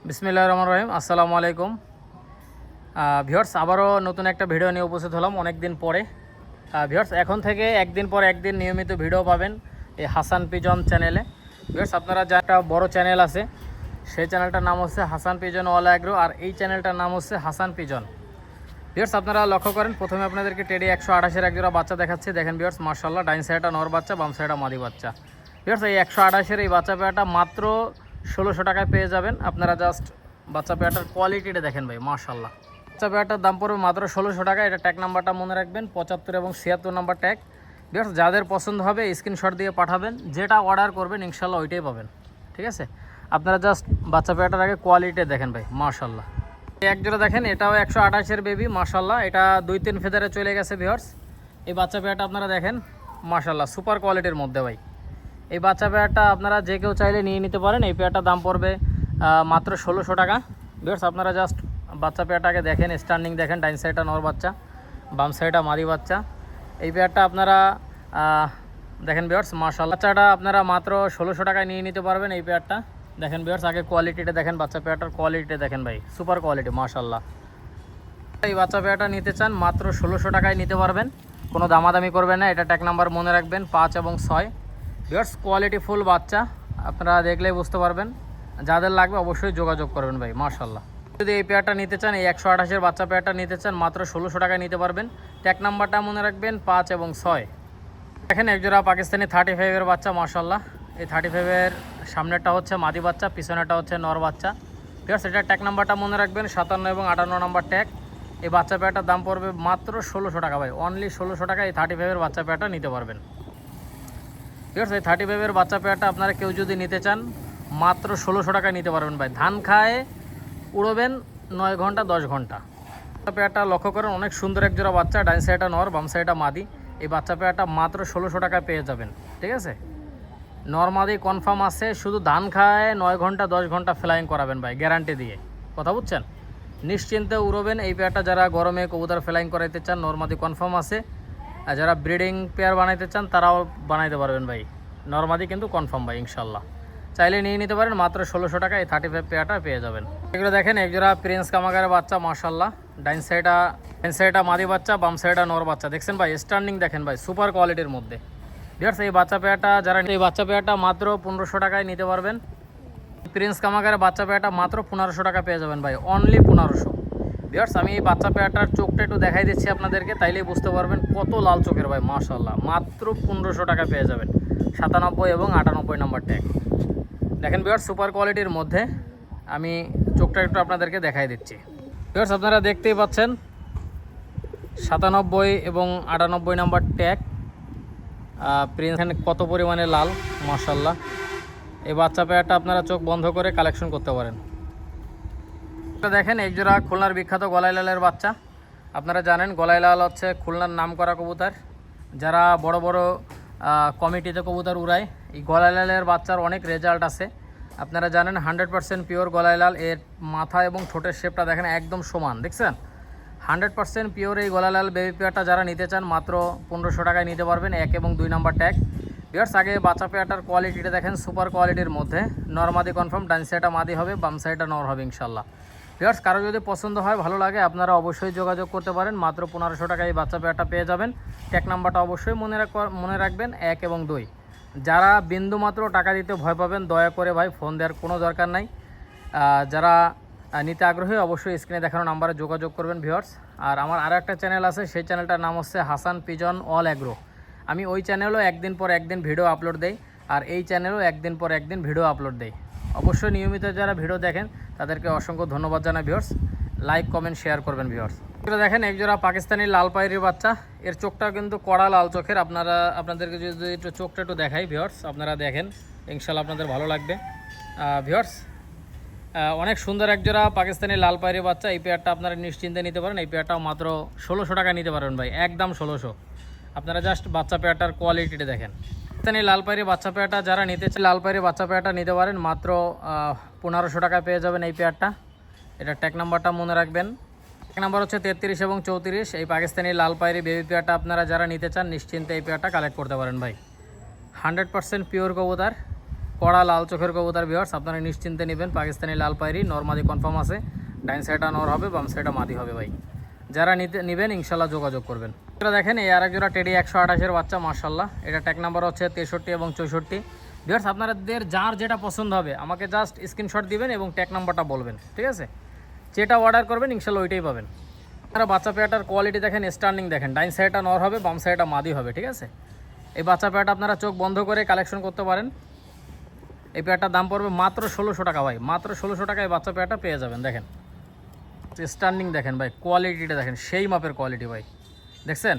বিসমিল্লাহির রহমানির রহিম। আসসালামু আলাইকুম ভিউয়ার্স, আবারও নতুন একটা ভিডিও নিয়ে উপস্থিত হলাম অনেক দিন পরে। ভিউয়ার্স, এখন থেকে একদিন পর একদিন নিয়মিত ভিডিও পাবেন এই হাসান পিজন চ্যানেলে। ভিউয়ার্স, আপনারা যা একটা বড় চ্যানেল আছে সেই চ্যানেলটার নাম হচ্ছে হাসান পিজন অল অ্যাগ্রো, আর এই চ্যানেলটার নাম হচ্ছে হাসান পিজন। ভিউয়ার্স, আপনারা লক্ষ্য করেন, প্রথমে আপনাদেরকে টেডি 128-এর এক জোড়া বাচ্চা দেখাচ্ছি। দেখেন ভিউয়ার্স, মার্শাল্লাহ, ডাইন সাইডটা নর বাচ্চা, বাম সাইডটা মাদি বাচ্চা। ভিউয়ার্স, এই 128-এর এই বাচ্চা পেয়ারটা মাত্র 1600 টাকায় পেয়ে যাবেন। আপনারা জাস্ট বাচ্চা পেয়ারটার কোয়ালিটিটা দেখেন ভাই, মার্শাল্লাহ। বাচ্চা পেয়ারটার দাম পড়বে মাত্র 1600 টাকা। এটা ট্যাগ নাম্বারটা মনে রাখবেন, 75 এবং 76 নাম্বার ট্যাগ। ভিউয়ার্স, যাদের পছন্দ হবে স্ক্রিনশট দিয়ে পাঠাবেন, যেটা অর্ডার করবেন ইনশাল্লাহ ওইটাই পাবেন। ঠিক আছে, আপনারা জাস্ট বাচ্চা পেয়ারটার আগে কোয়ালিটি দেখেন ভাই, মার্শাল্লাহ। এক জোড়া দেখেন, এটাও 128-এর বেবি, মার্শাল্লাহ। এটা 2-3 ফেদারে চলে গেছে। ভিউয়ার্স, এই বাচ্চা পেয়ারটা আপনারা দেখেন, মার্শাল্লাহ, সুপার কোয়ালিটির মধ্যে ভাই। এই বাচ্চা পেয়ারটা আপনারা যে কেউ চাইলে নিয়ে নিতে পারেন। এই পেয়ারটার দাম পড়বে মাত্র 1600 টাকা। ভিউয়ার্স, আপনারা জাস্ট বাচ্চা পেয়ারটাকে দেখেন, স্ট্যান্ডিং দেখেন, ডাইন সাইডটা নর বাচ্চা, বাম সাইডটা মাদি বাচ্চা। এই পেয়ারটা আপনারা দেখেন ভিউয়ার্স, মার্শাল্লাহ। বাচ্চাটা আপনারা মাত্র 1600 টাকায় নিয়ে নিতে পারবেন। এই পেয়ারটা দেখেন ভিউয়ার্স, আগে কোয়ালিটিটা দেখেন, বাচ্চা পেয়ারটার কোয়ালিটিটা দেখেন ভাই, সুপার কোয়ালিটি, মার্শাল্লাহ। এই বাচ্চা পেয়ারটা নিতে চান মাত্র 1600 টাকায় নিতে পারবেন, কোনো দামাদামি করবেন না। এটা ট্যাগ নাম্বার মনে রাখবেন, 5 এবং 6। ভিউয়ার্স, কোয়ালিটি ফুল বাচ্চা, আপনারা দেখলেই বুঝতে পারবেন। যাদের লাগবে অবশ্যই যোগাযোগ করবেন ভাই, মার্শাল্লাহ। যদি এই পেয়ারটা নিতে চান, এই 128-এর বাচ্চা পেয়ারটা নিতে চান, মাত্র 1600 টাকায় নিতে পারবেন। ট্যাগ নাম্বারটা মনে রাখবেন, 5 এবং 6। দেখেন একজোড়া পাকিস্তানি 35-এর বাচ্চা, মার্শাল্লাহ। এই 35-এর সামনেরটা হচ্ছে মাদি বাচ্চা, পিছনেরটা হচ্ছে নর বাচ্চা। ভিউয়ার্স, এটা ট্যাগ নাম্বারটা মনে রাখবেন, 57 এবং 58 নাম্বার ট্যাগ। এই বাচ্চা পেয়ারটার দাম পড়বে মাত্র 1600 টাকা ভাই, অনলি 1600 টাকা এই 35-এর বাচ্চা পেয়ারটা নিতে পারবেন। ভিউয়ার্স, এই 35-এর বাচ্চা পেয়ারটা আপনারা কেউ যদি নিতে চান, মাত্র 1600 টাকায় নিতে পারবেন ভাই। ধান খায় উড়বেন 9 ঘন্টা 10 ঘন্টা। বাচ্চা পেয়ারটা লক্ষ্য করেন, অনেক সুন্দর এক জোড়া বাচ্চা, ডাইন সাইডটা নর, বাম সাইডটা মাদি। এই বাচ্চা পেয়ারটা মাত্র 1600 টাকায় পেয়ে যাবেন। ঠিক আছে, নর মাদি কনফার্ম আছে, শুধু ধান খায় 9 ঘন্টা 10 ঘন্টা ফ্লাইং করাবেন ভাই, গ্যারান্টি দিয়ে। কথা বুঝছেন, নিশ্চিন্তে উড়বেন। এই পেয়ারটা যারা গরমে কবুতর ফ্লাইং করাইতে চান, নর মাদি কনফার্ম আছে। আর যারা ব্রিডিং পেয়ার বানাইতে চান তারাও বানাইতে পারবেন ভাই, নর মাদি কিন্তু কনফার্ম ভাই, ইনশাল্লাহ। চাইলে নিয়ে নিতে পারেন, মাত্র 1600 টাকা এই 35 পেয়ারটা পেয়ে যাবেন। এগুলো দেখেন, একজোড়া প্রিন্স কামাগারের বাচ্চা, মার্শাল্লাহ। ডাইন সাইডটা মাদি বাচ্চা, বাম সাইডটা নর বাচ্চা। দেখছেন ভাই, স্ট্যান্ডিং দেখেন ভাই, সুপার কোয়ালিটির মধ্যে। ভিউয়ার্স, এই বাচ্চা পেয়ারটা যারা, এই বাচ্চা পেয়ারটা মাত্র 1500 টাকায় নিতে পারবেন। প্রিন্স কামাগারের বাচ্চা পেয়ারটা মাত্র 1500 টাকা পেয়ে যাবেন ভাই, অনলি 1500। ভিউয়ার্স, আমি এই বাচ্চা পেয়ারটার চোখটা একটু দেখাই দিচ্ছি আপনাদেরকে, তাইলেই বুঝতে পারবেন কত লাল চোখের ভাই, মার্শাল্লাহ। মাত্র 1500 টাকা পেয়ে যাবেন, 97 এবং 98 নাম্বার ট্যাগ। দেখেন ভিউয়ার্স, সুপার কোয়ালিটির মধ্যে। আমি চোখটা একটু আপনাদেরকে দেখাই দিচ্ছি। ভিউয়ার্স, আপনারা দেখতেই পাচ্ছেন 97 এবং 98 নাম্বার ট্যাগ। প্রিন্স কত পরিমাণে লাল, মার্শাল্লাহ। এই বাচ্চা পেয়ারটা আপনারা চোখ বন্ধ করে কালেকশন করতে পারেন। দেখেন একজোড়া খুলনার বিখ্যাত গলাই লালের বাচ্চা। আপনারা জানেন গলাই লাল হচ্ছে খুলনার নামকরা কবুতর, যারা বড় বড় কমিটিতে কবুতর উড়ায়। এই গলাই লালের বাচ্চার অনেক রেজাল্ট আছে, আপনারা জানেন। 100% পিওর গলাই লাল। এর মাথা এবং ঠোঁটের শেপটা দেখেন একদম সমান, দেখছেন। 100% পিওর এই গলাই লাল বেবি পেয়ারটা যারা নিতে চান, মাত্র 1500 টাকায় নিতে পারবেন, 1 এবং 2 নাম্বার ট্যাগ। ভিউয়ার্স, আগে বাচ্চা পেয়ারটার কোয়ালিটিটা দেখেন, সুপার কোয়ালিটির মধ্যে। নর মাদি কনফার্ম, ডান সাইডটা মাদি হবে, বাম সাইডটা নর হবে ইনশাল্লাহ। ভিউয়ার্স, কারো যদি পছন্দ হয়, ভালো লাগে, আপনারা অবশ্যই যোগাযোগ করতে পারেন। মাত্র 1500 টাকায় এই বাচ্চা পেয়ারটা পেয়ে যাবেন। ট্যাগ নাম্বারটা অবশ্যই মনে রাখবেন, 1 এবং 2। যারা বিন্দুমাত্র টাকা দিতে ভয় পাবেন, দয়া করে ভাই ফোন দেওয়ার কোনো দরকার নাই। যারা নিতে আগ্রহী অবশ্যই স্ক্রিনে দেখানো নাম্বারে যোগাযোগ করবেন ভিউয়ার্স। আর আমার আরও একটা চ্যানেল আছে, সেই চ্যানেলটার নাম হচ্ছে হাসান পিজন অল অ্যাগ্রো। আমি ওই চ্যানেলও একদিন পর একদিন ভিডিও আপলোড দেই, আর এই চ্যানেলও একদিন পর একদিন ভিডিও আপলোড দেই। অবশ্যই নিয়মিত যারা ভিডিও দেখেন তাদেরকে অসংখ্য ধন্যবাদ জানাই ভিউয়ার্স। লাইক কমেন্ট শেয়ার করবেন ভিউয়ার্স। এগুলো দেখেন একজোড়া পাকিস্তানি লাল পায়রির বাচ্চা। এর চোখটা কিন্তু কড়া লাল চোখের। আপনাদেরকে যদি একটু চোখটা একটু দেখাই ভিউয়ার্স, আপনারা দেখেন, ইনশাল্লাহ আপনাদের ভালো লাগবে। ভিউয়ার্স, অনেক সুন্দর একজোড়া পাকিস্তানি লাল পায়রি বাচ্চা। এই পেয়ারটা আপনারা নিশ্চিন্তে নিতে পারেন। এই পেয়ারটাও মাত্র 1600 টাকা নিতে পারবেন ভাই, একদম 1600। আপনারা জাস্ট বাচ্চা পেয়ারটার কোয়ালিটিটা দেখেন। পাকিস্তানি লাল পায়রি বাচ্চা পেয়ারটা যারা নিতে চান, লাল পায়রি বাচ্চা পেয়ারটা নিতে পারেন, মাত্র 1500 টাকায় পেয়ে যাবেন এই পেয়ারটা। এটা ট্যাগ নাম্বারটা মনে রাখবেন, ট্যাগ নাম্বার হচ্ছে 33 এবং 34। এই পাকিস্তানি লাল পায়রি বেবি পেয়ারটা আপনারা যারা নিতে চান, নিশ্চিন্তে এই পেয়ারটা কালেক্ট করতে পারেন ভাই। 100% পিওর কবুতর, কড়া লাল চোখের কবুতর ভিউয়ার্স, আপনারা নিশ্চিন্তে নেবেন। পাকিস্তানি লাল পায়রি, নর মাদি কনফার্ম আছে। ডাইন সাইডটা নর হবে, বাম সাইডটা মাদি হবে ভাই। যারা নেবেন ইনশাল্লাহ যোগাযোগ করবেন। এটা দেখেন এই আরেক জোড়া টেডি 128-এর বাচ্চা মাশাল্লাহ। এটা ট্যাগ নাম্বার হচ্ছে 63 এবং 64। ভিউয়ার্স আপনাদের যার যেটা পছন্দ হবে আমাকে জাস্ট স্ক্রিনশট দিবেন এবং ট্যাগ নাম্বারটা বলবেন, ঠিক আছে? যেটা অর্ডার করবেন ইনশাল্লাহ ওইটাই পাবেন। আপনারা বাচ্চা পেয়ারটার কোয়ালিটি দেখেন, স্ট্যান্ডিং দেখেন। ডাইন সাইডটা নর হবে, বাম সাইডটা মাদি হবে, ঠিক আছে? এই বাচ্চা পেয়ারটা আপনারা চোখ বন্ধ করে কালেকশন করতে পারেন। এই পেয়ারটার দাম পড়বে মাত্র 1600 টাকা ভাই। মাত্র 1600 টাকায় এই বাচ্চা পেয়ারটা পেয়ে যাবেন। দেখেন স্ট্যান্ডিং দেখেন ভাই, কোয়ালিটিটা দেখেন, সেই মাপের কোয়ালিটি ভাই, দেখছেন?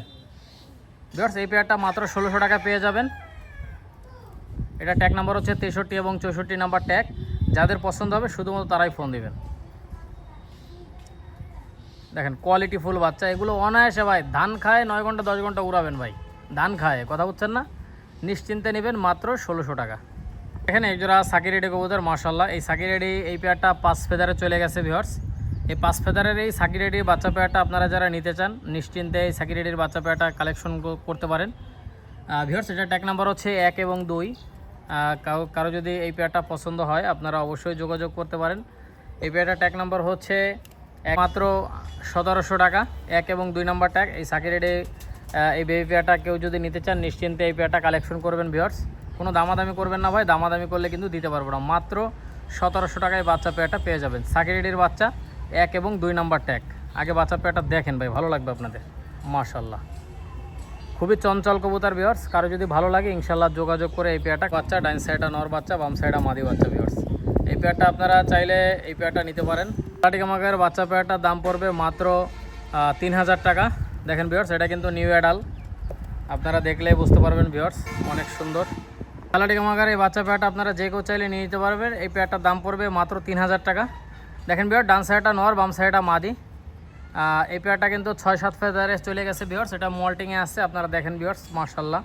ভিউয়ার্স এই পেয়ারটা মাত্র 1600 টাকা পেয়ে যাবেন। এটা ট্যাগ নাম্বার হচ্ছে 63 এবং 64 নাম্বার ট্যাগ। যাদের পছন্দ হবে শুধুমাত্র তারাই ফোন দিবেন। দেখেন কোয়ালিটি ফুল বাচ্চা, এগুলো অনায়াসে ভাই ধান খায় 9 ঘন্টা 10 ঘন্টা উড়াবেন ভাই। ধান খায়, কথা বুঝছেন না? নিশ্চিন্তে নেবেন মাত্র 1600 টাকা। এখানে এই জোড়া সাকি রেডি কবুতর মাশাল্লাহ। এই সাকি রেডি এই পেয়ারটা 5 ফেদারে চলে গেছে ভিউয়ার্স। এই 5 ফেদারের এই সাকি রেডির বাচ্চা পেয়ারটা আপনারা যারা নিতে চান নিশ্চিন্তে এই সাকি রেডির বাচ্চা পেয়ারটা কালেকশন করতে পারেন ভিউয়ার্স। এটা ট্যাগ নাম্বার হচ্ছে 1 এবং 2। কারো যদি এই পেয়ারটা পছন্দ হয় আপনারা অবশ্যই যোগাযোগ করতে পারেন। এই পেয়ারটা ট্যাগ নাম্বার হচ্ছে মাত্র 1700 টাকা, 1 এবং 2 নাম্বার ট্যাগ। এই সাকি রেডি এই বেবি পেয়ারটা কেউ যদি নিতে চান নিশ্চিন্তে এই পেয়ারটা কালেকশন করবেন ভিউয়ার্স। কোনো দামাদামি করবেন না ভাই, দামাদামি করলে কিন্তু দিতে পারবো না। মাত্র 1700 টাকায় বাচ্চা পেয়ারটা পেয়ে যাবেন। সাকি রেডির বাচ্চা 1 এবং 2 নাম্বার ট্যাগ। আগে বাচ্চা পেয়ারটা দেখেন ভাই, ভালো লাগবে আপনাদের মাশাল্লাহ। খুবই চঞ্চল কবুতর ভিউয়ার্স, কারো যদি ভালো লাগে ইনশাল্লাহ যোগাযোগ করে এই পেয়ারটা বাচ্চা। ডাইন সাইডটা নর বাচ্চা, বাম সাইডটা মাদি বাচ্চা ভিউয়ার্স। এই পেয়ারটা আপনারা চাইলে এই পেয়ারটা নিতে পারেন। লাটিকামাকের বাচ্চা পেয়ারটার দাম পড়বে মাত্র 3000 টাকা। দেখেন ভিউয়ার্স এটা কিন্তু নিউ অ্যাডাল, আপনারা দেখলেই বুঝতে পারবেন ভিউয়ার্স, অনেক সুন্দর লাটিকামাকের এই বাচ্চা পেয়ারটা আপনারা যে কেউ চাইলে নিয়ে নিতে পারবেন। এই পেয়ারটার দাম পড়বে মাত্র 3000 টাকা। দেখেন ভিউয়ার্স ডান সাইডটা নর, বাম সাইডটা মাদি। এই পেয়ারটা কিন্তু 6-7 ফেদারে চলে গেছে ভিউয়ার্স। এটা মল্টিংয়ে আসছে, আপনারা দেখেন ভিউয়ার্স মাশাল্লাহ।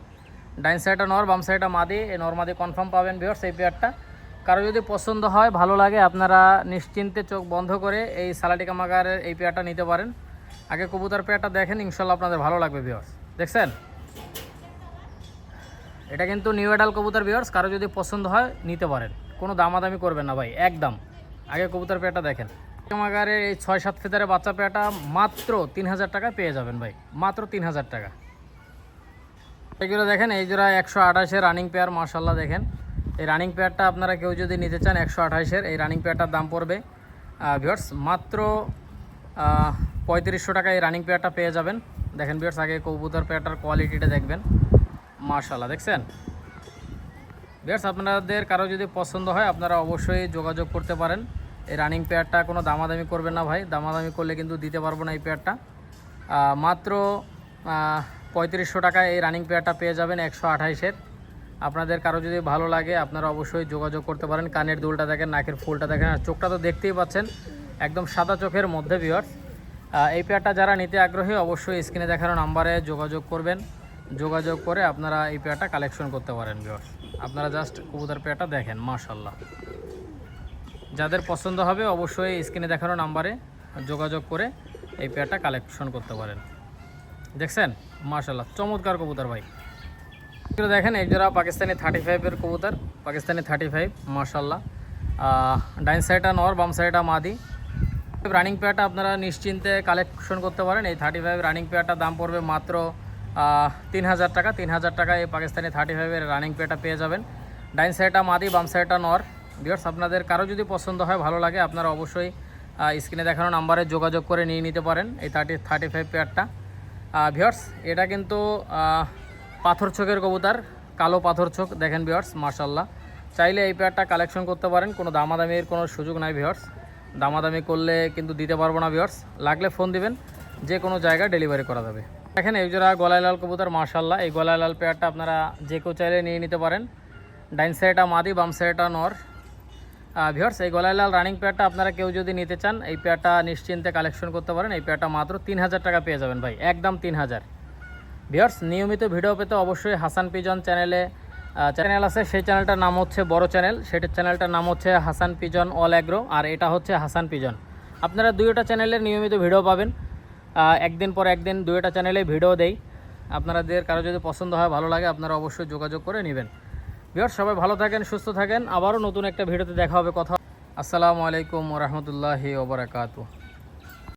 ডাইন সাইডটা নর, বাম সাইডটা মাদি। এই নর মাদি কনফার্ম পাবেন ভিউয়ার্স। এই পেয়ারটা কারো যদি পছন্দ হয় ভালো লাগে আপনারা নিশ্চিন্তে চোখ বন্ধ করে এই সালাটিকামাগারের এই পেয়ারটা নিতে পারেন। আগে কবুতর পেয়ারটা দেখেন, ইনশাল্লাহ আপনাদের ভালো লাগবে ভিউয়ার্স। দেখছেন এটা কিন্তু নিউ অ্যাডাল কবুতর ভিউয়ার্স, কারো যদি পছন্দ হয় নিতে পারেন, কোনো দামাদামি করবেন না ভাই একদম। আগে কবুতর পেয়ারটা দেখেন। কামাগারের এই 6-7 ফেদারের বাচ্চা পেয়ারটা মাত্র 3000 টাকা পেয়ে যাবেন ভাই, মাত্র 3000 টাকা। এগুলো দেখেন এই জোড়া 128-এর রানিং পেয়ার মাশাল্লাহ। দেখেন এই রানিং পেয়ারটা আপনারা কেউ যদি নিতে চান 128-এর এই রানিং পেয়ারটার দাম পড়বে ভিউয়ার্স মাত্র 3500 টাকা। এই রানিং পেয়ারটা পেয়ে যাবেন। দেখেন ভিউয়ার্স আগে কবুতর পেয়ারটার কোয়ালিটিটা দেখবেন মাশাল্লাহ। দেখছেন ভিউয়ার্স আপনাদের কারো যদি পছন্দ হয় আপনারা অবশ্যই যোগাযোগ করতে পারেন। এই রানিং পেয়ারটা কোনো দামাদামি করবেন না ভাই, দামাদামি করলে কিন্তু দিতে পারবো না। এই পেয়ারটা মাত্র 3500 টাকায় এই রানিং পেয়ারটা পেয়ে যাবেন 128-এর। আপনাদের কারো যদি ভালো লাগে আপনারা অবশ্যই যোগাযোগ করতে পারেন। কানের দুলটা দেখেন, নাকের ফুলটা দেখেন, আর চোখটা তো দেখতেই পাচ্ছেন একদম সাদা চোখের মধ্যে ভিউয়ার্স। এই পেয়ারটা যারা নিতে আগ্রহী অবশ্যই স্ক্রিনে দেখানো নাম্বারে যোগাযোগ করবেন। যোগাযোগ করে আপনারা এই পেয়ারটা কালেকশন করতে পারেন ভিউয়ার্স। আপনারা জাস্ট কবুতর পেয়ারটা দেখেন মাশাল্লাহ। যাদের পছন্দ হবে অবশ্যই স্ক্রিনে দেখানো নাম্বারে যোগাযোগ করে এই পেয়ারটা কালেকশন করতে পারেন। দেখছেন মাশাল্লাহ চমৎকার কবুতর ভাই। এগুলো দেখেন এই জোড়া পাকিস্তানি 35-এর কবুতর, পাকিস্তানি 35 মাশাল্লাহ। ডাইন সাইডটা নর, বাম সাইডটা মাদি। রানিং পেয়ারটা আপনারা নিশ্চিন্তে কালেকশন করতে পারেন। এই 35 রানিং পেয়ারটার দাম পড়বে মাত্র 3000 টাকা। 3000 টাকা এই পাকিস্তানি 35-এর রানিং পেয়ারটা পেয়ে যাবেন। ডাইন সাইডটা মাদি, বাম সাইডটা নর। ভিউয়ার্স আপনাদের কারো যদি পছন্দ হয় ভালো লাগে আপনারা অবশ্যই স্ক্রিনে দেখানো নাম্বারে যোগাযোগ করে নিয়ে নিতে পারেন এই 35 পেয়ারটা। ভিউয়ার্স এটা কিন্তু পাথর চোখের কবুতর, কালো পাথর চোখ। দেখেন ভিউয়ার্স মাশাল্লাহ, চাইলে এই পেয়ারটা কালেকশন করতে পারেন, কোনো দামাদামির কোনো সুযোগ নাই ভিউয়ার্স। দামাদামি করলে কিন্তু দিতে পারবো না ভিউয়ার্স, লাগলে ফোন দিবেন, যে কোনো জায়গায় ডেলিভারি করা যাবে। দেখেন এই জোড়া গলায় লাল কবুতর মাশাল্লাহ। এই গলায় লাল পেয়ারটা আপনারা যে কেউ চাইলে নিয়ে নিতে পারেন। ডাইন সাইডটা মাদি, বাম সাইডটা নর। ভিউয়ার্স এই গলায় লাল রানিং পেয়ারটা আপনারা কেউ যদি নিতে চান এই পেয়ারটা নিশ্চিন্তে কালেকশন করতে পারেন। এই পেয়ারটা মাত্র 3000 টাকা পেয়ে যাবেন ভাই, একদম 3000। ভিউয়ার্স নিয়মিত ভিডিও পেতে অবশ্যই হাসান পিজন চ্যানেল আছে, সেই চ্যানেলটার নাম হচ্ছে বড় চ্যানেল, সেটার চ্যানেলটার নাম হচ্ছে হাসান পিজন অল অ্যাগ্রো, আর এটা হচ্ছে হাসান পিজন। আপনারা দুইটা চ্যানেলের নিয়মিত ভিডিও পাবেন, একদিন পর একদিন দুইটা চ্যানেলে ভিডিও দেই। আপনাদের কারো যদি পছন্দ হয় ভালো লাগে আপনারা অবশ্যই যোগাযোগ করে নেবেন। ভিউয়ার্স সবাই ভালো থাকেন, সুস্থ থাকেন, আবারও নতুন একটা ভিডিওতে দেখা হবে। কথা আসসালামু আলাইকুম ওয়া রাহমাতুল্লাহি ওয়া বারাকাতুহু।